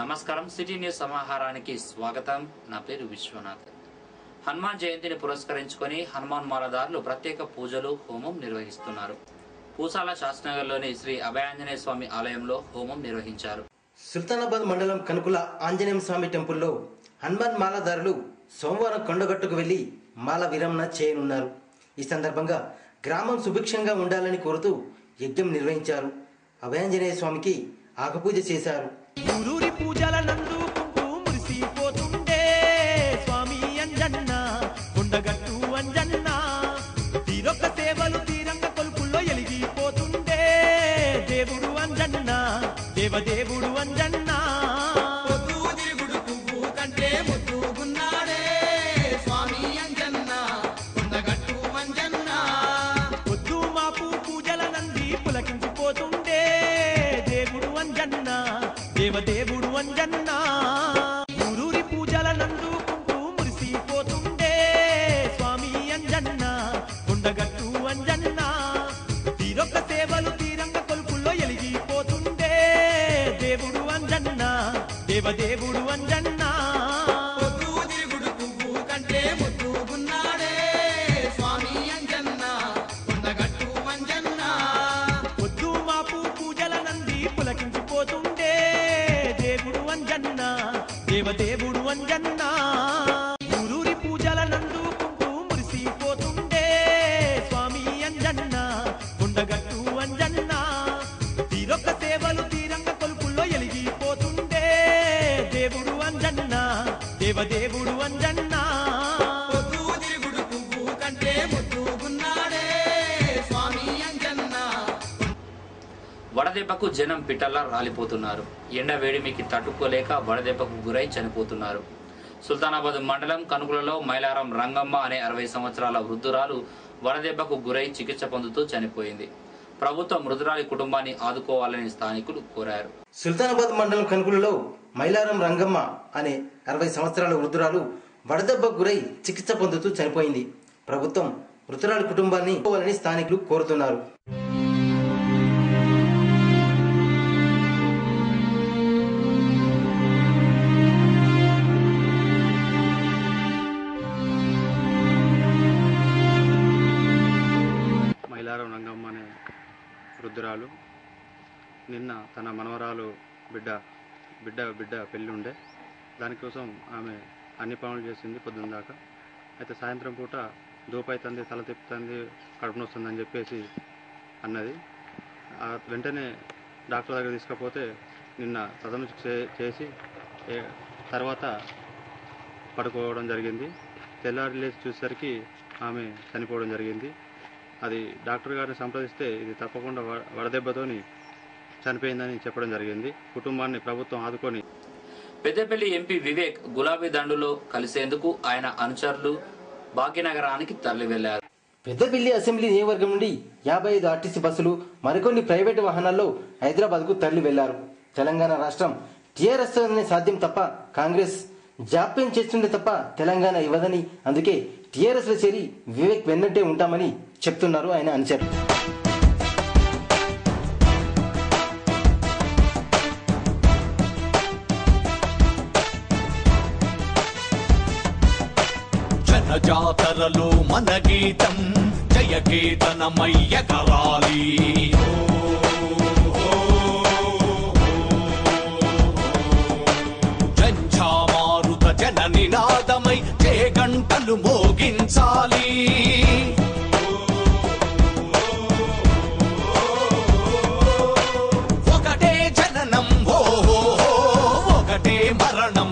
నమస్కారం city news సమాహారానికి స్వాగతం. నా పేరు విశ్వనాథ్. హనుమాన్ జయంతిని పురస్కరించుకొని హనుమాన్ మాలదారులు ప్రత్యేక పూజలు హోమం నిర్వహిస్తున్నారు. పూసాల శాస్త్రనగర్లోని శ్రీ అభయాంజనేయ స్వామి ఆలయంలో హోమం నిర్వహించారు. సుల్తానాబాద్ మండలం కనుకుల ఆంజనేయ స్వామి టెంపుల్లో హనుమాన్ మాలదారులు సోమవారం కొండగట్టుకు వెళ్లి మాల విరమణ చేయనున్నారు. ఈ సందర్భంగా గ్రామం సుభిక్షంగా ఉండాలని కోరుతూ యజ్ఞం నిర్వహించారు. అభయాంజనేయ స్వామికి ఆకుపూజ చేశారు. ఊరూరి పూజల నందుకుంటూ మురిసిపోతుండే స్వామి అంజన్న కొండగట్టు అంజన్న తీరొక్క సేవలు తీరంగ కొలుపుల్లో ఎలిగిపోతుండే దేవుడు అంజన్న దేవదేవుడు అంజన్న పొద్దు మాపు పూజల నంది పులకించిపోతుండే దేవుడు అంజన్న దేవదేవుడు అంజన్న ఊరూరి పూజల నందుకుంటూ మురిసిపోతుండే స్వామి అంజన్న కొండగట్టు అంజన్న తీరొక్క సేవలు తీరంగ కొలుపుల్లో ఎలిగిపోతుండే దేవుడు అంజన్న దేవదేవుడు అంజన్న పొద్దు మాపు పూజల నంది పులకించిపోతుండే దేవుడు అంజన్న దేవదేవుడు అంజన్న ఊరూరి పూజల నందుకుంటూ మురిసిపోతుండే స్వామి అంజన్న కొండగట్టు అంజన్న తీరొక్క సేవలు తీరంగ కొలుపుల్లో ఎలిగిపోతుండే దేవుడు అంజన్న దేవదేవుడు అంజన్న వడదెబ్బకు జనం పిట్టల్లా రాలిపోతున్నారు. ఎండ వేడిమికి తట్టుకోలేక వడదెబ్బకు గురై చనిపోతున్నారు. సుల్తానాబాద్ మండలం కనుకులలో మైలారం రంగమ్మ అనే 60 సంవత్సరాల వృద్ధురాలు వడదెబ్బకు గురై చికిత్స పొందుతూ చనిపోయింది. ప్రభుత్వం మృతురాలి కుటుంబాన్ని ఆదుకోవాలని స్థానికులు కోరారు. సుల్తానాబాద్ మండలం కనుకులలో మైలారం రంగమ్మ అనే 60 సంవత్సరాల వృద్ధురాలు వడదెబ్బకు గురై చికిత్స పొందుతూ చనిపోయింది. ప్రభుత్వం మృతురాలి కుటుంబాన్ని ఆదుకోవాలని స్థానికులు కోరుతున్నారు. మైలారం రంగమ్మ అనే వృద్ధురాలు నిన్న తన మనవరాలు బిడ్డ పెళ్ళి ఉండే దానికోసం ఆమె అన్ని పనులు చేసింది పొద్దున్న దాకా. అయితే సాయంత్రం పూట దూపైతుంది, తల తిప్పుతుంది, కడుపు నొస్తుందని చెప్పేసి అన్నది. వెంటనే డాక్టర్ దగ్గర తీసుకపోతే నిన్న ప్రథమ చేసి తర్వాత పడుకోవడం జరిగింది. తెల్లారి లేచి చూసేసరికి ఆమె చనిపోవడం జరిగింది. అది డాక్టర్ గారిని సంప్రదిస్తే ఇది తప్పకుండా వడదెబ్బతోని చనిపోయిందని చెప్పడం జరిగింది. కుటుంబాన్ని ప్రభుత్వం ఆదుకొని పెద్దపల్లి ఎంపీ వివేక్ గులాబీ దండులో కలిసేందుకు ఆయన అనుచరులు భాగ్యనగరానికి తరలి వెళ్లారు. పెద్దపల్లి అసెంబ్లీ నియోజకవర్గం నుండి 55 ఆర్టీసీ బస్సులు మరికొన్ని ప్రైవేటు వాహనాల్లో హైదరాబాద్కు తరలి వెళ్లారు. తెలంగాణ రాష్ట్రం టీఆర్ఎస్ సాధ్యం తప్ప కాంగ్రెస్ జాప్యం చేస్తుండే తప్ప తెలంగాణ ఇవ్వదని, అందుకే టీఆర్ఎస్ లో చేరి వివేక్ వెన్నట్టే ఉంటామని చెప్తున్నారు ఆయన అనుచరులు. జాతరలో మన గీతం జయకేతనమయ్యగరాలి. జంఝామారుత జన నినాదమై జయగంటలు మోగించాలి. ఒకటే జననం ఒకటే మరణం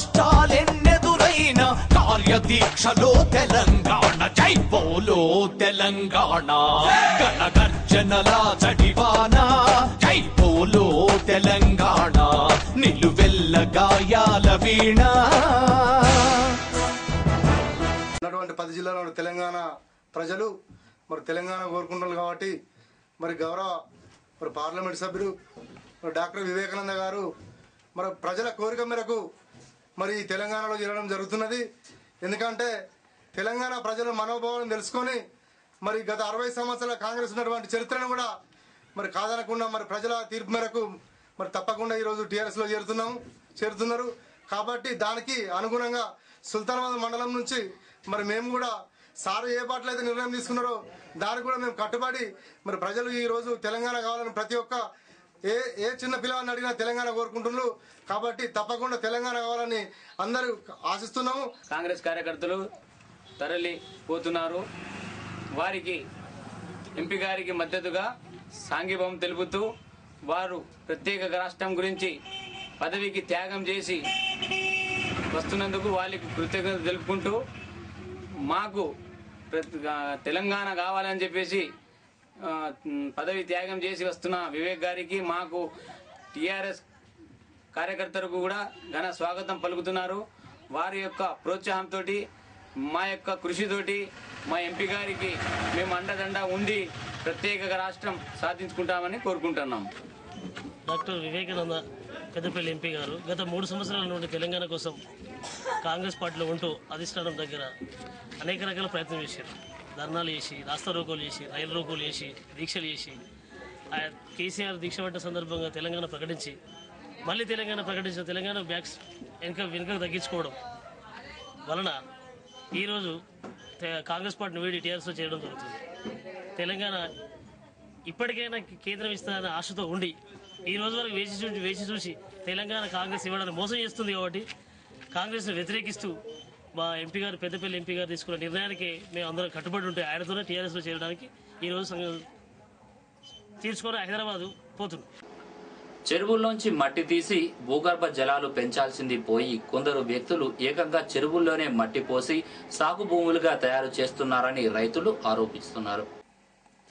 కష్టాలెన్నెదురైన కార్యదీక్షలో తెలంగాణ జై బోలో తెలంగాణ గణగర్జనల చడివాన జై బోలో తెలంగాణ నిలువెల్ల గాయాల వీణ. 10 జిల్లాలో తెలంగాణ ప్రజలు మరి తెలంగాణ కోరుకుంటున్నారు కాబట్టి మరి గౌరవ పార్లమెంట్ సభ్యులు డాక్టర్ వివేకానంద గారు మరి ప్రజల కోరిక మేరకు మరి తెలంగాణలో జరగడం జరుగుతున్నది. ఎందుకంటే తెలంగాణ ప్రజల మనోభావాలను తెలుసుకొని మరి గత 60 సంవత్సరాల కాంగ్రెస్ ఉన్నటువంటి చరిత్రను కూడా మరి కాదనకుండా మరి ప్రజల తీర్పు మేరకు మరి తప్పకుండా ఈరోజు టీఆర్ఎస్లో చేరుతున్నారు. కాబట్టి దానికి అనుగుణంగా సుల్తానాబాద్ మండలం నుంచి మరి మేము కూడా సారు ఏ పాటలు అయితే నిర్ణయం తీసుకున్నారో దానికి కూడా మేము కట్టుబడి మరి ప్రజలు ఈరోజు తెలంగాణ కావాలని ప్రతి ఒక్క ఏ చిన్న పిల్లవాడిని అడిగినా తెలంగాణ కోరుకుంటున్నారు. కాబట్టి తప్పకుండా తెలంగాణ కావాలని అందరూ ఆశిస్తున్నాము. కాంగ్రెస్ కార్యకర్తలు తరలిపోతున్నారు. వారికి ఎంపీ గారికి మద్దతుగా సాంఘీభావం తెలుపుతూ వారు ప్రత్యేక రాష్ట్రం గురించి పదవికి త్యాగం చేసి వస్తున్నందుకు వాళ్ళకి కృతజ్ఞత తెలుపుకుంటూ మాకు తెలంగాణ కావాలని చెప్పేసి పదవి త్యాగం చేసి వస్తున్న వివేక్ గారికి మాకు టీఆర్ఎస్ కార్యకర్తలకు కూడా ఘన స్వాగతం పలుకుతున్నారు. వారి యొక్క ప్రోత్సాహంతో మా యొక్క కృషితోటి మా ఎంపీ గారికి మేము అండదండ ఉండి ప్రత్యేక రాష్ట్రం సాధించుకుంటామని కోరుకుంటున్నాం. డాక్టర్ వివేకానంద పెద్దపల్లి ఎంపీ గారు గత 3 సంవత్సరాల నుండి తెలంగాణ కోసం కాంగ్రెస్ పార్టీలో ఉంటూ అధిష్టానం దగ్గర అనేక రకాల ప్రయత్నం చేశారు. ధర్నాలు చేసి, రాస్తా రోకోలు చేసి, రైలు రోకోలు చేసి, దీక్షలు చేసి, కేసీఆర్ దీక్ష పడ్డ సందర్భంగా తెలంగాణ ప్రకటించి మళ్ళీ ప్రకటించిన తెలంగాణ వెనుక తగ్గించుకోవడం వలన ఈరోజు కాంగ్రెస్ పార్టీని వీడి టీఆర్ఎస్లో చేయడం జరుగుతుంది. తెలంగాణ ఇప్పటికైనా కేంద్రం ఇస్తారనే ఆశతో ఉండి ఈ రోజు వరకు వేచి చూసి తెలంగాణ కాంగ్రెస్ ఇవ్వడానికి మోసం చేస్తుంది. కాబట్టి కాంగ్రెస్ను వ్యతిరేకిస్తూ మా ఎంపీ గారు పెద్దపల్లి ఎంపీ గారు తీసుకున్న నిర్ణయానికి మేము అందరం కట్టుబడి ఉంటే ఆయనతోనే టీఆర్ఎస్లో చేరడానికి ఈరోజు తీర్చుకొని హైదరాబాద్ పోతున్నాం. చెరువుల్లోంచి మట్టి తీసి భూగర్భ జలాలు పెంచాల్సింది పోయి కొందరు వ్యక్తులు ఏకంగా చెరువుల్లోనే మట్టి పోసి సాగు భూములుగా తయారు చేస్తున్నారని రైతులు ఆరోపిస్తున్నారు.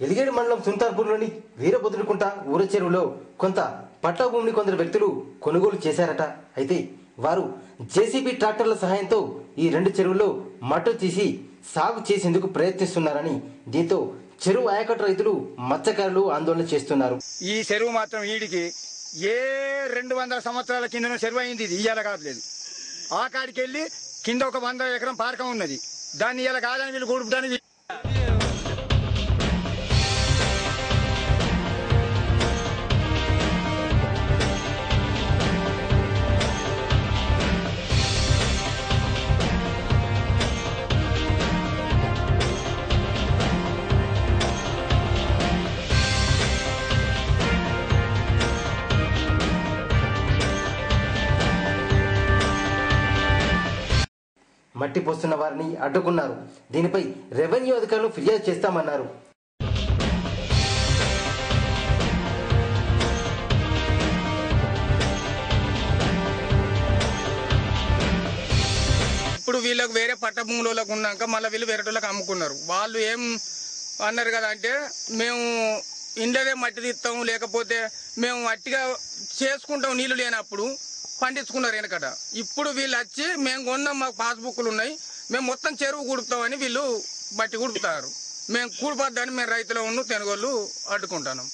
ఎలిగేడు మండలం సుంతార్పూర్లోని వీరభద్రుకుంట ఊర చెరువులో కొంత పట్టా భూమిని కొందరు వ్యక్తులు కొనుగోలు చేశారట. అయితే వారు జేసీబీ ట్రాక్టర్ల సహాయంతో ఈ 2 చెరువుల్లో మట్టు తీసి సాగు చేసేందుకు ప్రయత్నిస్తున్నారని, దీంతో చెరువు ఆయకట్టు రైతులు మత్స్యకారులు ఆందోళన చేస్తున్నారు. ఈ చెరువు మాత్రం వీడికి 200 సంవత్సరాల కింద చెరువు అయింది. ఇది ఇయ్యాల కాదులేదు. ఆ కాడికి వెళ్ళి కింద ఒక 100 ఎకరం పార్కం ఉన్నది. దాన్ని ఇయ్యాల కాదని వీళ్ళు కూడుపుటానికి మట్టి పోస్తున్న వారిని అడ్డుకున్నారు. దీనిపై రెవెన్యూ అధికారులు ఫిర్యాదు చేస్తామన్నారు. ఇప్పుడు వీళ్ళకి వేరే పట్ట భూములకు ఉన్నాక మళ్ళీ వీళ్ళు వేరేటోళ్ళకి అమ్ముకున్నారు. వాళ్ళు ఏం అన్నారు కదా అంటే మేము ఇండ్లదే మట్టి తీస్తాము, లేకపోతే మేము మట్టిగా చేసుకుంటాం నీళ్లు లేనప్పుడు పండించుకున్నారు వెనకట. ఇప్పుడు వీళ్ళు వచ్చి మేము కొన్నాం, మాకు పాస్బుక్లు ఉన్నాయి, మేము మొత్తం చెరువు కూడుపుతామని వీళ్ళు బట్టి కూడుపుతారు. మేము కూడిపోద్దని మేము రైతులు ఉన్న తెనుగోళ్ళు అడ్డుకుంటున్నాం.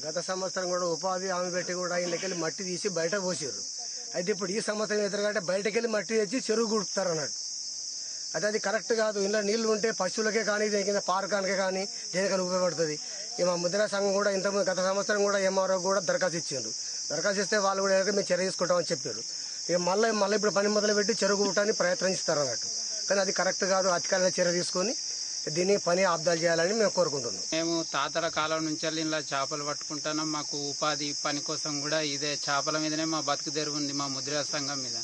గత సంవత్సరం కూడా ఉపాధి హామీ పెట్టి కూడా ఇళ్ళకెళ్ళి మట్టి తీసి బయట పోసారు. అయితే ఇప్పుడు ఈ సంవత్సరం ఎదురుగంటే బయటకెళ్ళి మట్టి తెచ్చి చెరువు గుడుపుతారు అన్నట్టు. అయితే అది కరెక్ట్ కాదు. ఇంట్లో నీళ్లు ఉంటే పశువులకే కానీ దేనికైనా పార్కానికే కానీ దేనికైనా ఉపయోగపడుతుంది. ఇక మా ముద్రా సంఘం కూడా ఇంతకుముందు గత సంవత్సరం కూడా ఎంఆర్ఓ కూడా దరఖాస్తు ఇచ్చారు. దరఖాస్తు ఇస్తే వాళ్ళు కూడా మేము చర్య తీసుకుంటామని చెప్పారు. ఇక మళ్ళీ ఇప్పుడు పని మొదలు పెట్టి చెరువు గుట్టడానికి ప్రయత్నిస్తారు అన్నట్టు. కానీ అది కరెక్ట్ కాదు. అధికారుల చర్య తీసుకొని దీన్ని పని ఆబ్దాలు చేయాలని మేము కోరుకుంటున్నాం. మేము తాతల కాలం నుంచి ఇలా చేపలు పట్టుకుంటున్నాం. మాకు ఉపాధి పని కోసం కూడా ఇదే చేపల మీదనే మా బతుకు తెరువు ఉంది, మా ముద్రా సంఘం మీద.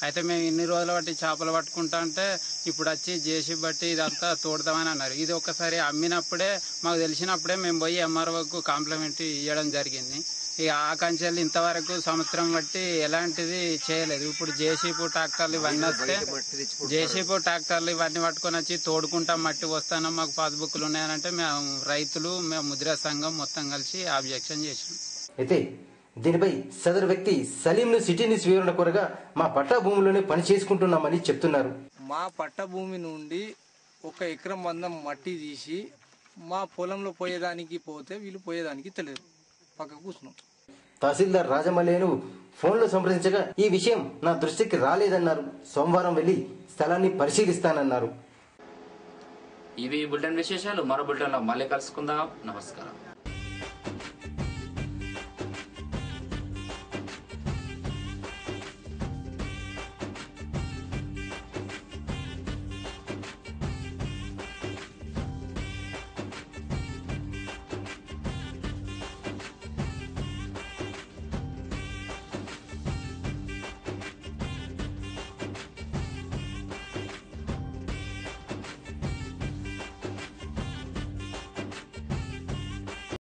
అయితే మేము ఇన్ని రోజుల బట్టి చేపలు పట్టుకుంటా అంటే ఇప్పుడు వచ్చి జేసీ బట్టి ఇదంతా తోడతామని అన్నారు. ఇది ఒక్కసారి అమ్మినప్పుడే మాకు తెలిసినప్పుడే మేము పోయి ఎంఆర్ఓకు కాంప్లిమెంట్ ఇవ్వడం జరిగింది. ఇక ఆ కంచెలు ఇంతవరకు సంవత్సరం బట్టి ఎలాంటిది చేయలేదు. ఇప్పుడు జేసీపీ ట్రాక్టర్లు ఇవన్నీ వస్తే జేసీపీ ట్రాక్టర్లు ఇవన్నీ పట్టుకొని వచ్చి తోడుకుంటాం, మట్టి వస్తాను, మాకు పాస్బుక్లు ఉన్నాయనంటే మేము రైతులు మేము ముద్రా సంఘం మొత్తం కలిసి ఆబ్జెక్షన్ చేసాం. అయితే దీనిపై సదరు వ్యక్తి సలీంను సిటీ న్యూస్ వివరణ కోరగా మా పట్టా భూమిలోనే పని చేసుకుంటున్నామని చెప్తున్నారు. మా పట్ట భూమి నుండి 1 ఎకరం మందం మట్టి తీసి మా పొలంలో పోయేదానికి పోతే వీళ్ళు పోయేదానికి తెలియదు, పక్కకు కూర్చున్నాం. తహసీల్దార్ రాజమల్లేను ఫోన్లో సంప్రదించగా ఈ విషయం నా దృష్టికి రాలేదన్నారు. సోమవారం వెళ్లి స్థలాన్ని పరిశీలిస్తానన్నారు. ఇవి బులెటిన్ విశేషాలు. మరో బులెటిన్లో మళ్ళీ కలుసుకుందాం. నమస్కారం.